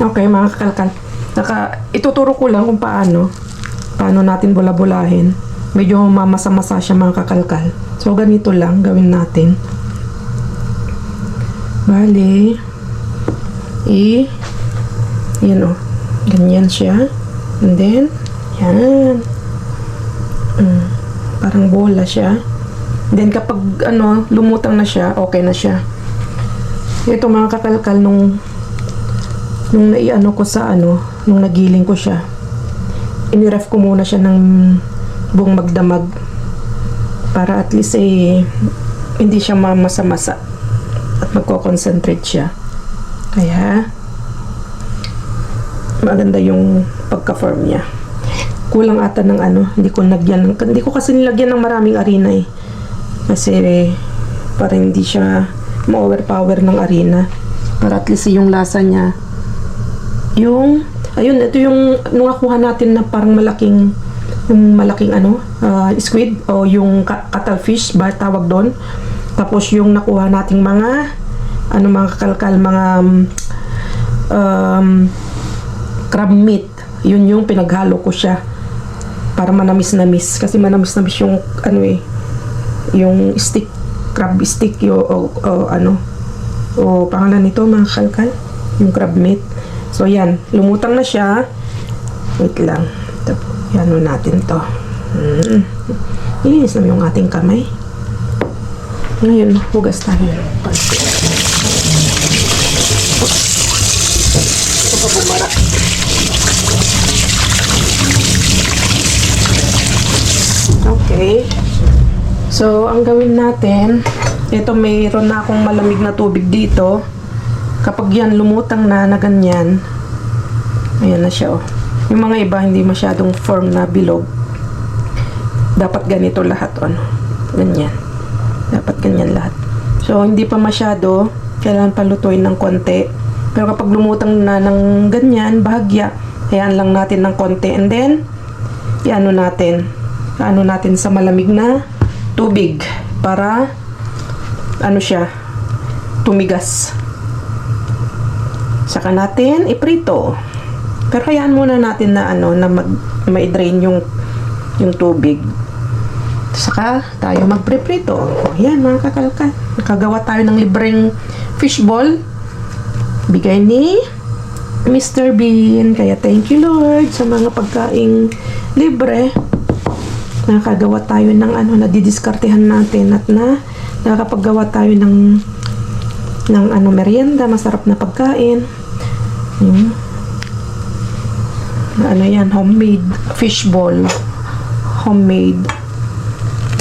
Okay, mga kakalkal. Ituturo ko lang kung paano natin bula-bulahin. Medyo mamasa-masa siya, mga kakalkal. So, ganito lang gawin natin. Bali, yan o. Ganyan siya. And then, yan. Parang bola siya. Then, kapag, lumutang na siya, okay na siya. Ito, mga kakalkal, nung naiano ko sa nung nagiling ko siya, iniref ko muna siya ng buong magdamag para at least hindi siya mamasa-masa at magko-concentrate siya. Kaya maganda yung pagka-form niya. Kulang ata ng hindi ko kasi nilagyan ng maraming harina kasi para hindi siya ma-overpower ng harina, para at least yung lasa niya ito yung nung nakuha natin na parang malaking squid o yung cuttlefish ba tawag doon. Tapos yung nakuha nating mga kakalkal, mga crab meat, yun yung pinaghalo ko siya para manamis-namis, kasi manamis-namis yung yung stick, crab stick o pangalan nito, mga kakalkal, yung crab meat. So, yan. Lumutang na siya. Wait lang. Yan natin to. Ilinis na yung ating kamay. Ngayon, hugas tayo. Ito pa bumara. Okay. So, ang gawin natin, ito mayroon na akong malamig na tubig dito. Kapag yan lumutang na ganyan, ayan na siya Yung mga iba hindi masyadong firm na bilog. Dapat ganito lahat ganyan. Dapat ganyan lahat. So hindi pa masyado, kailangan palutuin ng konti. Pero kapag lumutang na ng ganyan, bahagya, hayaan lang natin ng konti, and then iano natin sa malamig na tubig para siya tumigas. Saka natin iprito. Pero hayaan muna natin na ma-drain yung tubig. Saka tayo magpreprito. Yan, mga kakalkal. Nakagawa tayo ng libreng fishball. Bigay ni Mr. Bean. Kaya thank you, Lord, sa mga pagkaing libre. Nakagawa tayo ng nadidiskartehan natin at nakakapaggawa tayo ng merienda, masarap na pagkain. Yan, homemade fishball. Homemade.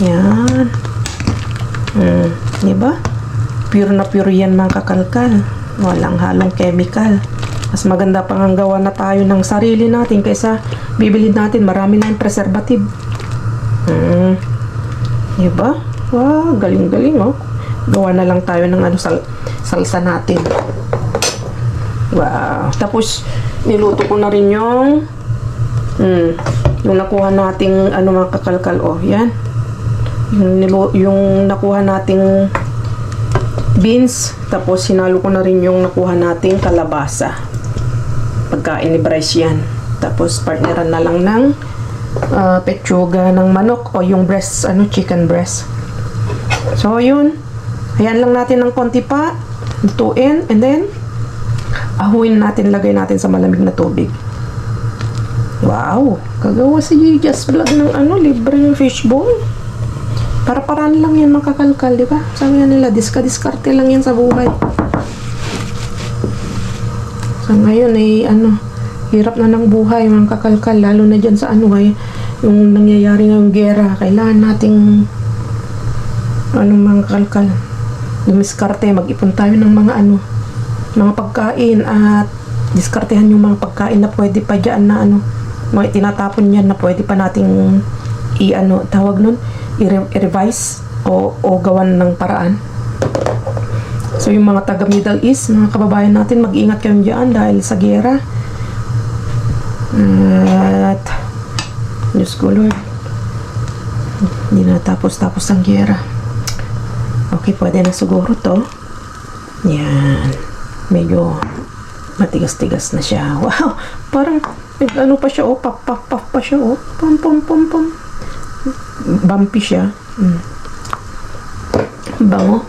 Yan. Diba? Pure na pure yan, mga kakalkal. Walang halong chemical. Mas maganda pang ang gawa na tayo ng sarili natin kaysa bibili natin. Marami na yung preservative. Diba? Wow, galing-galing Gawa na lang tayo ng salsa natin. Wow. Tapos, niluto ko na rin yung nakuha nating mga kakalkal. Yan. Yung nakuha nating beans. Tapos, sinalo ko na rin yung nakuha nating kalabasa. Pagkain ni Bryce yan. Tapos, partneran na lang ng pechuga ng manok o yung breast, chicken breast. So, yun. Ayan lang natin ng konti pa. Lutuin. And then, ahuin natin, lagay natin sa malamig na tubig. Wow! Kagawa si Just Vlog ng libreng fishball. Para-paraan lang yan, mga kakalkal, di ba? Sabi nila, diskarte lang yan sa buhay. So, ngayon hirap na ng buhay, mga kakalkal, lalo na dyan sa yung nangyayari ngayong gera. Kailangan nating mga kakalkal, dumiskarte, mag-ipon tayo ng mga pagkain at diskartehan yung mga pagkain na pwede pa dyan na mga tinatapon yan na pwede pa nating tawag nun, i-revise o gawan ng paraan. So yung mga taga Middle East, mga kababayan natin, mag-iingat kayo dyan dahil sa gera. At Diyos ko, Lord, hindi na tapos ang gera. Okay, pwede na siguro to. Yan. Medyo Matigas-tigas na siya. Wow! Parang, ano pa siya, oh. Paf, paf, paf pa siya, oh. Pam, pam, pam, pam. Bumpy siya. Bango.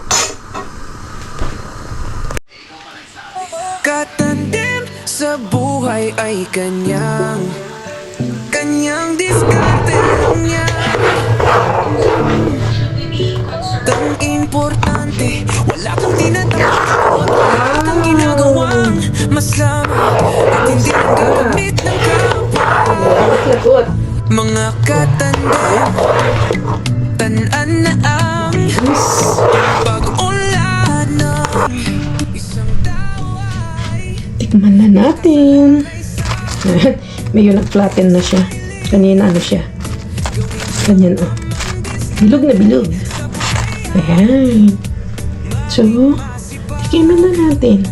Katandem sa buhay ay kanyang diskarte niya. Ang importante, wala kang tinatawag, wala kang ginagawang masama, at hindi nang gagamit ng kapwa. Mga katandem, tanan na ang pag-ulan ng isang tao ay Tikman na natin. Medyo nag-flatten na siya. Kanina ano siya. Ganyan, oh. Bilog na bilog. Ayan. So, tikiman na natin.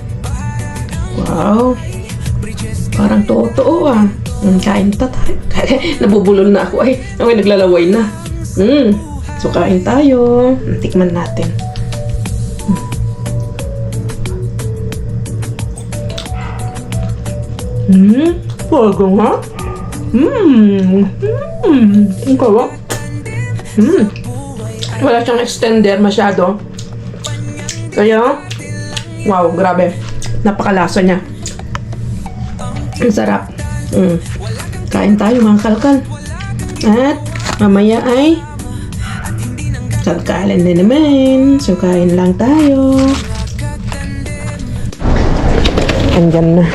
Wow. Parang totoo, ah. Kain ta tayo. Nabubulol na ako. Ay, naglalaway na. So, kain tayo. Tikman natin. Bago nga. Ang kawa. Wala siyang extender masyado. Kaya, wow, grabe. Napakalasa niya. Ang sarap. Kain tayo mga kalkal. At mamaya ay kalkalan na naman. So, kain lang tayo. Andyan na.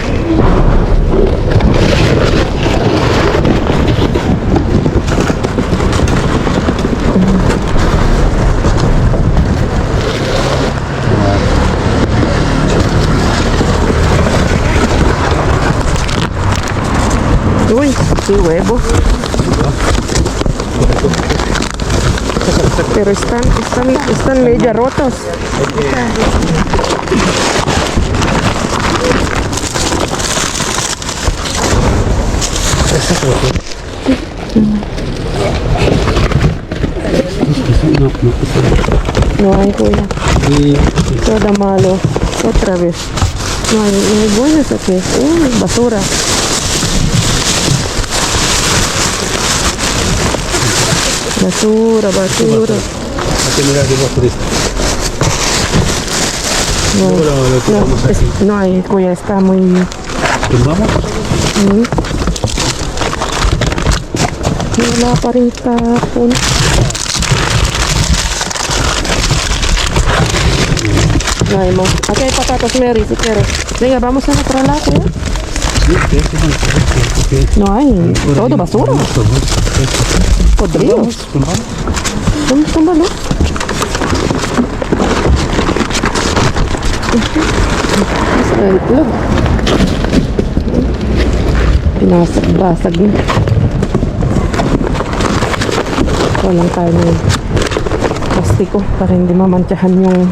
Uy, si huevo. Pero están media rotos. No hay kuya. Toda malo. Otra vez. No hay buenas aquí. Basura. Basura. No hay, kuya, está muy... ¿Tumbamos? Wala pa rin tapon. Ay mo. Aquí hay patatas, Mary, si quieres. Venga, vamos a otro lado, ¿eh? No hay. Todo basura. Podridos. Túmbalo. El plug. Pinasag-basag na. Walang tayo ng plastiko para hindi mamantsahan yung...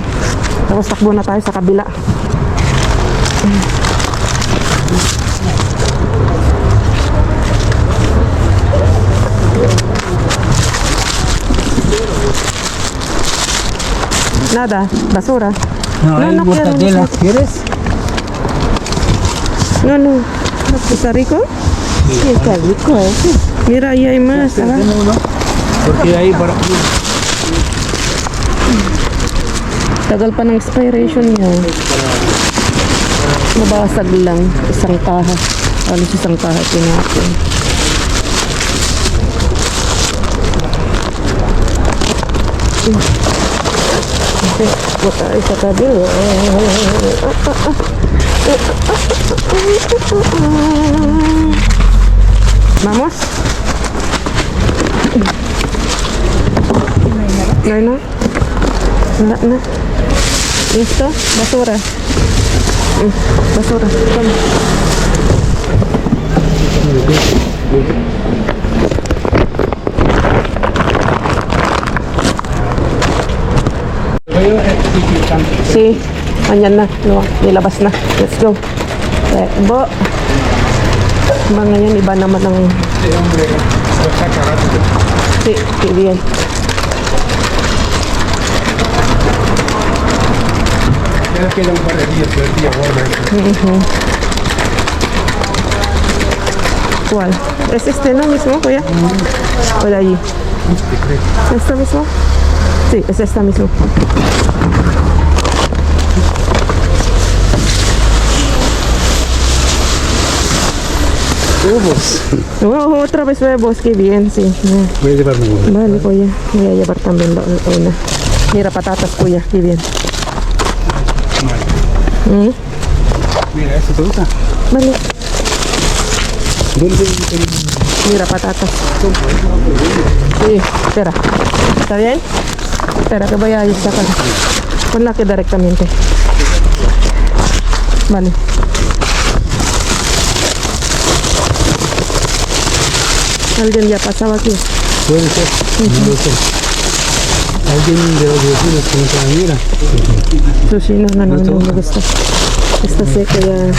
Tapos takbo na tayo sa kabila. Nada, basura. No, hay mortadela. ¿Quieres? No. ¿Está rico? Sí, está rico, Mira, ahí hay más. Dame uno. Porque ahí para... Tagal pa ng expiration niya. Nabasag lang. Isang kaha. Alos isang kaha tinapon. Okay, buka tayo sa kabila. Vamos. No. Wala na. Listo? Basura. Basura. Tama. Si, andyan na. Nilabas na. Let's go. Bo. Mga yan, iba naman ang... Si, bien. Quedan para 10 días, ¿Cuál? ¿Es este no mismo, kuya? ¿O de allí? ¿Esta mismo? Sí, es esta mismo. Huevos. Oh, otra vez huevos, qué bien, sí. Voy a llevarme uno. Vale, kuya. Voy a llevar también una. Mira, patatas, kuya, qué bien. Mira, ¿esto te gusta? Vale, ¿Dónde? mira, patatas. Sí, espera. ¿Está bien? Espera, que voy a sacar. Ponla aquí directamente. Vale. Alguien ya pasaba aquí. Puede ser. No lo sé. Alguien de los vecinos que no se mira. Sushi, no me gusta. Está seca ya.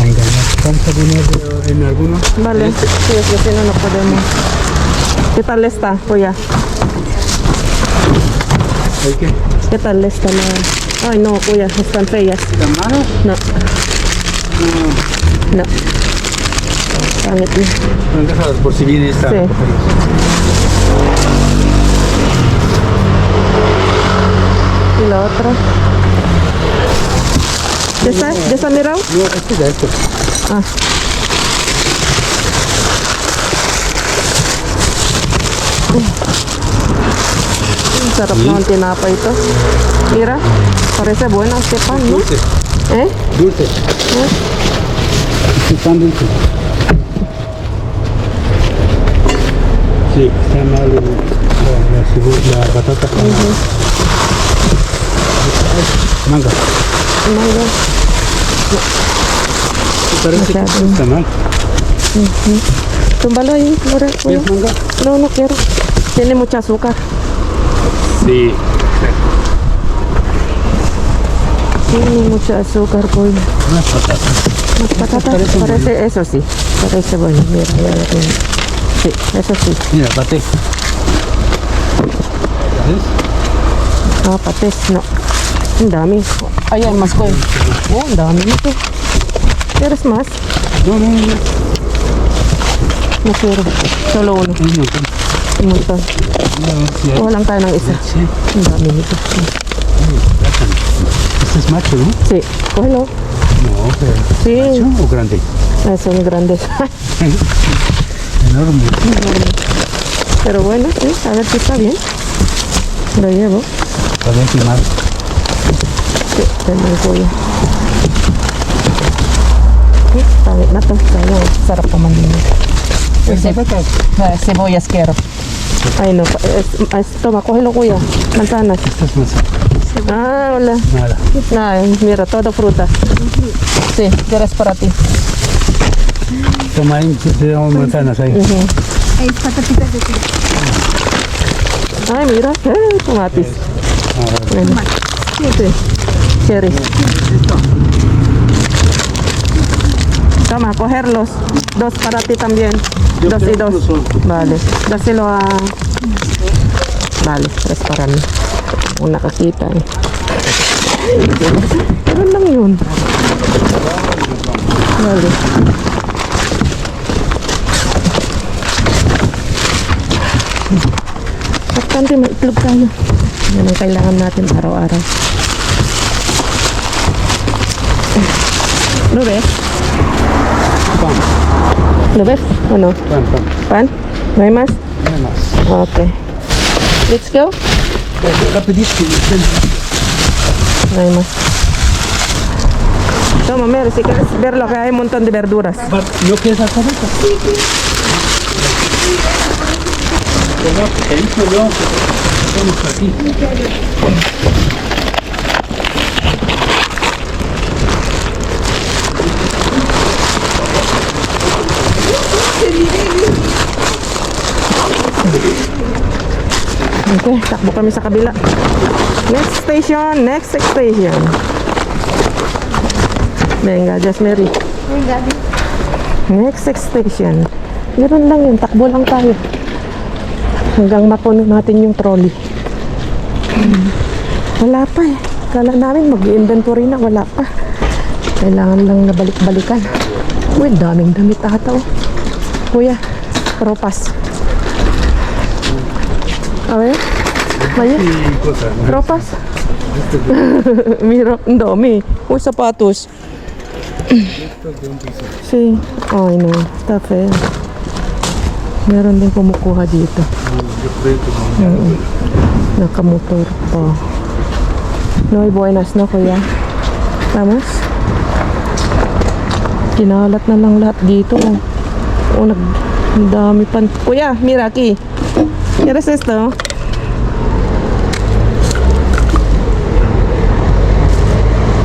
Engañar. Vamos a poner en alguno. Vale, sí, es que si no, no podemos. ¿Qué tal está, Kuya? ¿Hay qué? ¿Qué tal está la...? Ay, no, Kuya, están feas. ¿Tan malo? No. No. Están aquí. Bueno, déjalas por si viene esta. Sí. Y la otra. ¿Ya está? ¿Ya está mirado? No, este ya, este. Ah. Sarap naman tinapay ito. Mira, parece bueno este pan, ¿no? Dulce. ¿Eh? Dulce. ¿Eh? Es pan dulce. Sí, está mal la patata. Manga. Mango. Parece que Masyado. está mal. Túmbalo ahí, mira, Kuya. ¿Quieres manga? No, no quiero. Tiene mucha azúcar. Sí. Tiene mucha azúcar, Kuya. Unas patatas. Las patatas parece, eso sí, parece bueno. Mira, ya lo tengo. Sí, eso sí. Mira, paté. ¿Ves? Ah, patés, no. Ang dami. Ay, hay más, Kuya. Oh, ang dami nito. ¿Quieres más? No, no, no. No quiero. Solo uno. Hay un montón. Un montón. No, sí hay. Kuha lang tayo ng isa. Sí. Ang dami nito. Plátano. Este es macho, ¿no? Sí, cógelo. No, pero Sí, ¿macho o grande? son grandes. Enorme. Pero bueno, sí, a ver si está bien. Lo llevo. Para ver si más. Sí, tengo el kuya. Pangit na to. Kaya sarap naman din. ¿Es patatas? Sibuyas quiero. Ay no, toma, cógelo, kuya. Manzanas. Estas más. Ah, hola. Nada. Ay, mira, todo fruta. Sí, quieres para ti. Toma ahí, te damos manzanas ahí. Hay patatitas de queso. Ay, mira, tomatis. Bueno. Sí, cherries. Toma, cogerlos. Dos para ti también. Yo Dos y creo dos. que no son. Vale. Dáselo a... Vale, tres para mí. Una cajita. Pero lang yun. Vale. Importante may itlog tayo. Yan ang kailangan natin araw-araw. ¿Lo ves? Pan, ¿Lo ves o no? pan, pan. ¿Pan? ¿No hay más? Nada más. Ok. Let's go. Rapidísimo. No hay más. Toma, Mary, si quieres verlo, que hay un montón de verduras. ¿No quieres la cabeza? ¿Qué hizo yo? Estamos aquí. Okay, takbo kami sa kabila. Next station, next station. Venga, just Mary. Next station. Meron lang yun, takbo lang tayo. Hanggang mapuno natin yung trolley. Wala pa eh. Kala namin mag-inventory na, wala pa. Kailangan lang nabalik-balikan. Uy, daming damit ata oh. Kuya, ropas. Okay? Maya? Ropas? Mira, ang dami. Uy, sapatos. See? Oh, I know. Stuff eh. Meron din kumukuha dito. Nakamotor pa. Noy, buenas na kuya. Tamos? Kinalat na lang lahat dito. Oh, ang dami pan. Kuya, Miraki. ¿Quieres esto?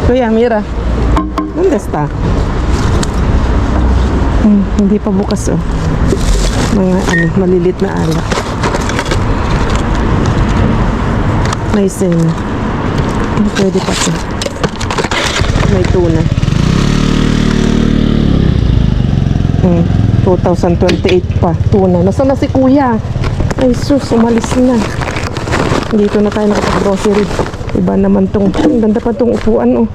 Kuya, mira. ¿Dónde está? Hindi pa bukas oh. Mga malilit na alak. May sale. Pwede pa ito. May tuna. 2028 pa. Tuna. Nasaan na si kuya? Ay sus, umalis na. Dito na tayo nakapag-grocery. Iba naman tong, ang ganda pa tong upuan oh.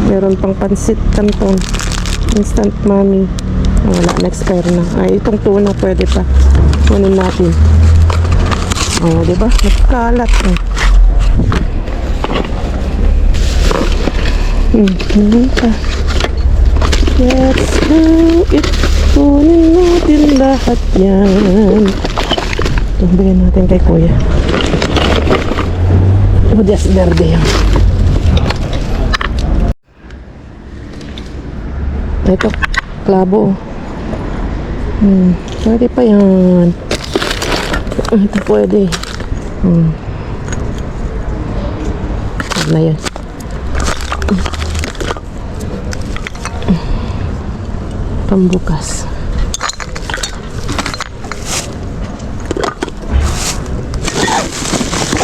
Meron pang pansit canton. Instant mami. Wala, na-expire na. Ay, itong tuna pwede pa. Kunin natin. Oh, diba? Nagkalat. Meron pa. Let's do it. Kunin natin lahat yan. Ito, bigyan natin kay kuya. Budyas verde yan. Ito, klabo. Pwede pa yan. Ito pwede. Huwag na yan. Pambukas.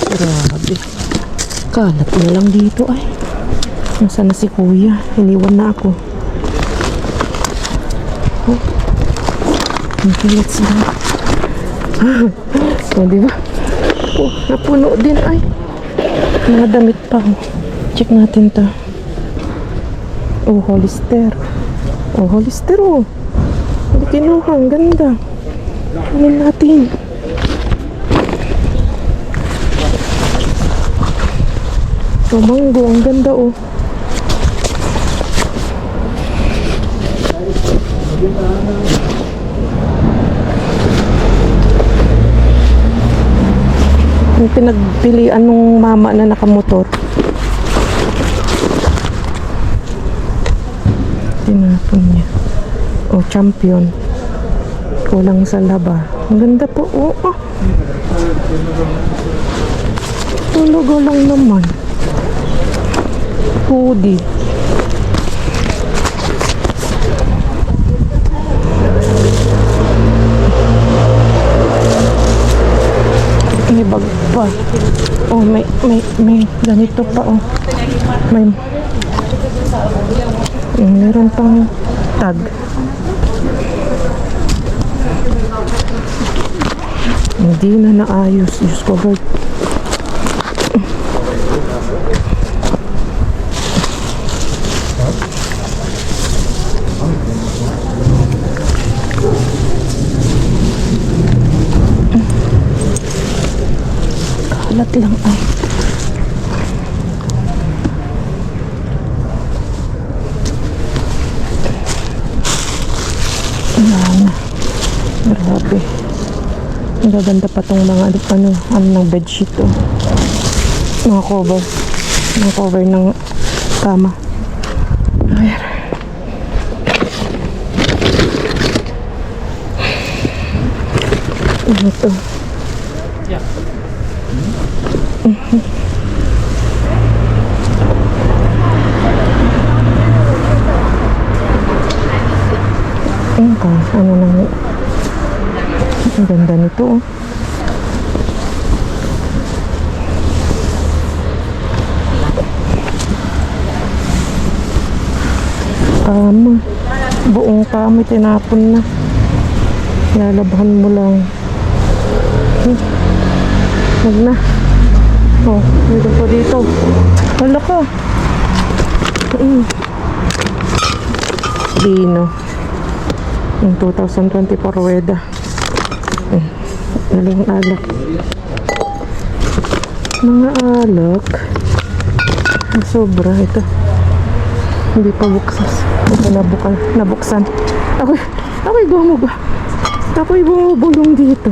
Grabe. Kalat na lang dito ay. Nasaan na si kuya? Iniwan na ako. Okay, let's go. Oh, diba? Oh, napuno din ay. Mga damit pa. Check natin to. Oh, Hollister. Oh, Hollister oh. Hindi kinuha. Ang ganda. Ano natin? Oh, mango. Ang ganda oh. Yung pinagpilian nung mama na nakamotor. Tinapon niya. Oh, champion. Kulang sa laba. Ang ganda po. Oh, oh. Talaga lang naman. Hoodie. May bag pa. Oh, may ganito pa oh. Meron pang tag. Hindi na naayos. Diyos ko, Lord. Kalat lang ay. Ayan. Grabe. Ang gaganda pa tong mga ano ng bedsheet oh. Mga cover ng kama. Ayan. Ano to? Ano lang ang ganda nito oh. Buong kami tinapon na. Lalabhan mo lang. Huwag na. Oh, meron pa dito. Hala ka. Vino. Yung 2024 Rueda. Galing alak. Mga alak. Ang sobra ito. Hindi pa buksas. Ito nabuksan. Ako'y bumubulong dito.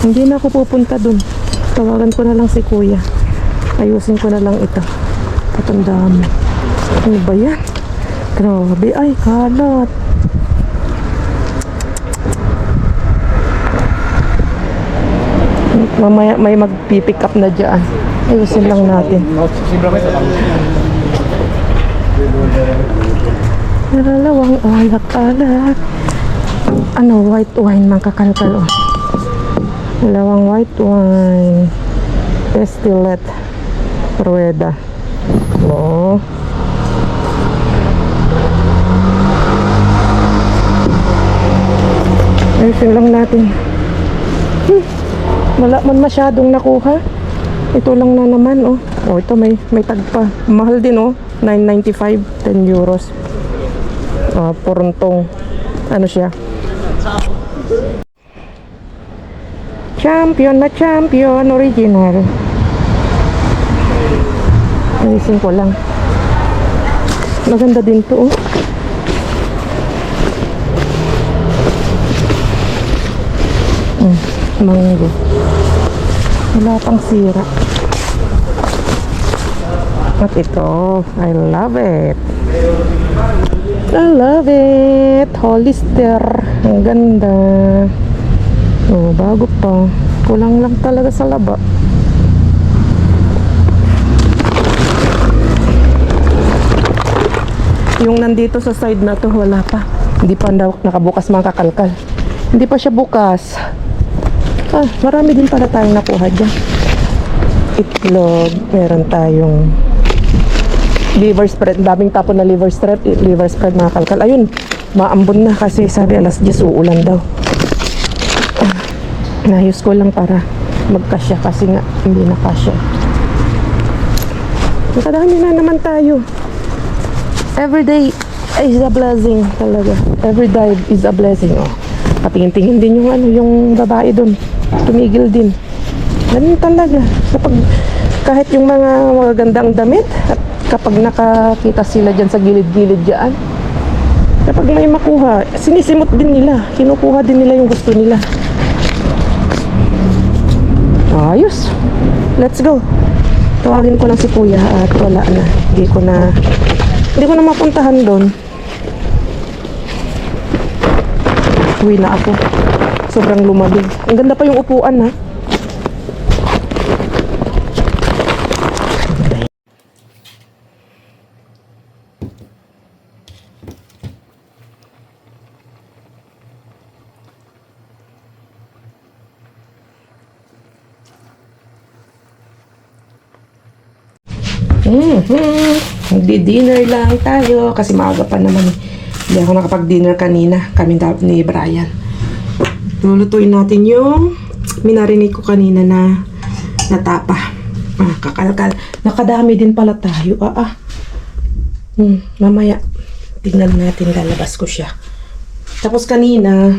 Hindi na ako pupunta dun. Tawagan ko na lang si kuya. Ayusin ko na lang ito. Ang dami. Ano ba yan? Grabe. Ay, kalat. Mamaya may magpipick up na dyan. Ayusin lang natin. Nalalawang alak-alak. Ano, white wine, mga kakalkal. Dalawang white wine. Distillate. Rueda. Oh. Ayusin lang natin. Wala man masyadong nakuha. Ito lang na naman, oh. Oh, ito may tagpa. Mahal din, oh. 9.95, 10 euros. Porontong. Ano siya? Champion na champion, original. Ayusin ko lang. Maganda din to, oh. Mango. Wala pang sira. At ito, I love it. I love it. Hollister. Ang ganda. Oh, bago pa. Kulang lang talaga sa laba. Yung nandito sa side na to, wala pa. Hindi pa nakabukas, mga kakalkal. Hindi pa siya bukas. Marami din pala tayong nakuha dyan. Itlog. Meron tayong liver spread. Daming tapon na liver spread, mga kalkal. Ayun, maambon na kasi sabi alas 10 uulan daw. Nayos ko lang para magkasya kasi nga hindi nakasya. Nakadami na naman tayo. Everyday is a blessing talaga. Every day is a blessing. Oh. Patingin-tingin din yung babae doon. Tumigil din. Ganun talaga. Kahit yung mga magagandang damit, at kapag nakakita sila dyan sa gilid-gilid dyan, kapag may makuha, sinisimot din nila. Kinukuha din nila yung gusto nila. Ayos. Let's go. Tawagin ko lang si kuya at wala na. Hindi ko na mapuntahan doon. Uwi na ako. Sobrang lumabig. Ang ganda pa yung upuan, ha. Magdi-dinner lang tayo kasi maaga pa naman. Hindi ako nakapag-dinner kanina. Kami ni Brian. Lulutuin natin yung minarinig ko kanina na natapa. Kakalkal. Nakadami din pala tayo. Mamaya tignan natin, lalabas ko siya. Tapos kanina,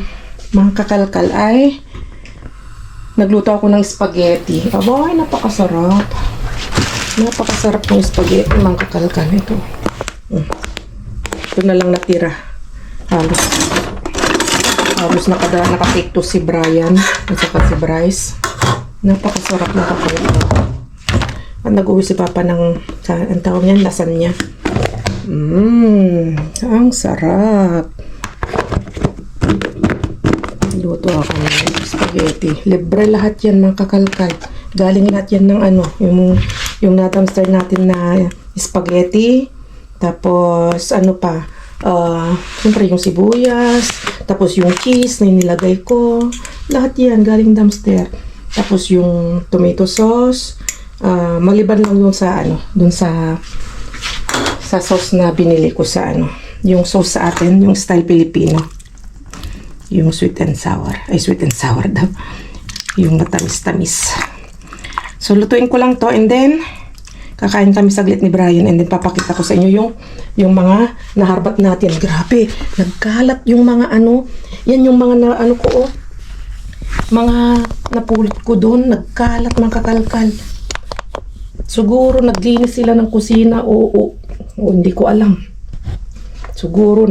mga kakalkal ay nagluto ako ng spaghetti. Abay, napakasarap. Napakasarap ng spaghetti, mga kakalkal. Ito. Ito na lang natira. Halos nakatake to si Brian at saka si Bryce. Napakasarap na kakalkal. At nag-uwi si Papa ng ang tawag niyan, lasagna. Ang sarap. Luto ako ng spaghetti. Libre lahat yan, mga kakalkal. Galing lahat yan ng yung na-dumpster natin na spaghetti. Tapos, siyempre yung sibuyas. Tapos yung cheese na inilagay ko. Lahat yan, galing dumpster. Tapos yung tomato sauce. Maliban lang dun sa sauce na binili ko sa yung sauce sa atin, yung style Filipino. yung sweet and sour. Ay, sweet and sour daw. Yung matamis-tamis. So, lutuin ko lang to and then kakain kami saglit ni Brian and then papakita ko sa inyo yung mga naharbat natin. Grabe, nagkalat yung mga ano. Yan yung mga mga napulot ko doon. Nagkalat, mga kakalkal. Siguro naglinis sila ng kusina o hindi ko alam. Siguro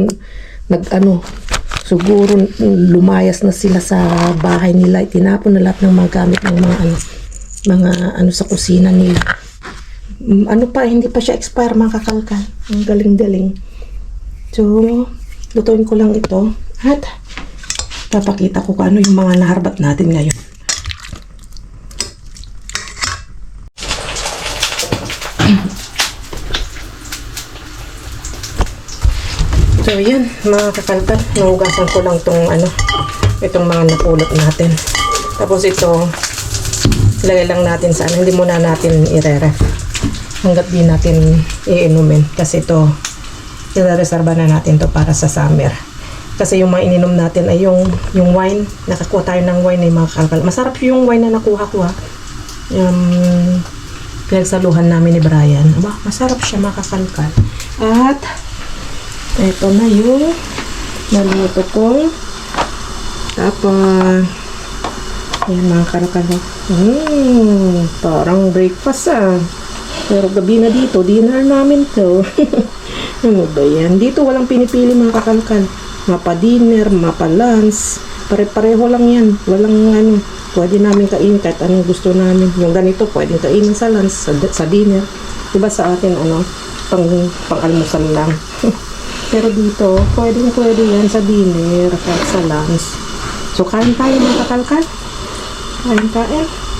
siguro lumayas na sila sa bahay nila. Tinapon na lahat ng mga gamit ng mga sa kusina nila. Hindi pa siya expire, mga kakalkal. Ang galing-galing. So, lutuin ko lang ito. At papakita ko kung ano yung mga naharbat natin ngayon. So, yan, mga kakalkal. Nahugasan ko lang itong mga napulot natin. Tapos ito, ilagay lang natin sa hindi muna natin i-ref. Hanggat di natin iinumin. Kasi ito, i-reserva na natin to para sa summer. Kasi yung mga ininom natin ay yung wine. Nakakuha tayo ng wine ay mga kakalkal. Masarap yung wine na nakuha ko ha. Pinagsaluhan namin ni Brian. Aba, masarap siya, mga kakalkal. At ito na yung naluto ko. Tapos ayan, mga kakalkal. Parang breakfast Pero gabi na dito, dinner namin to. Ano ba yan? Dito walang pinipili, mga kakalkal. Mapa-dinner, mapa-lunch. Pare-pareho lang yan. Walang pwede namin kainin kahit anong gusto namin. Yung ganito, pwede kainin sa lunch, sa dinner. Diba sa atin, pang-almusal lang. Pero dito, pwede yan sa dinner, kahit sa lunch. So, kain tayo, mga kakalkal. Kain.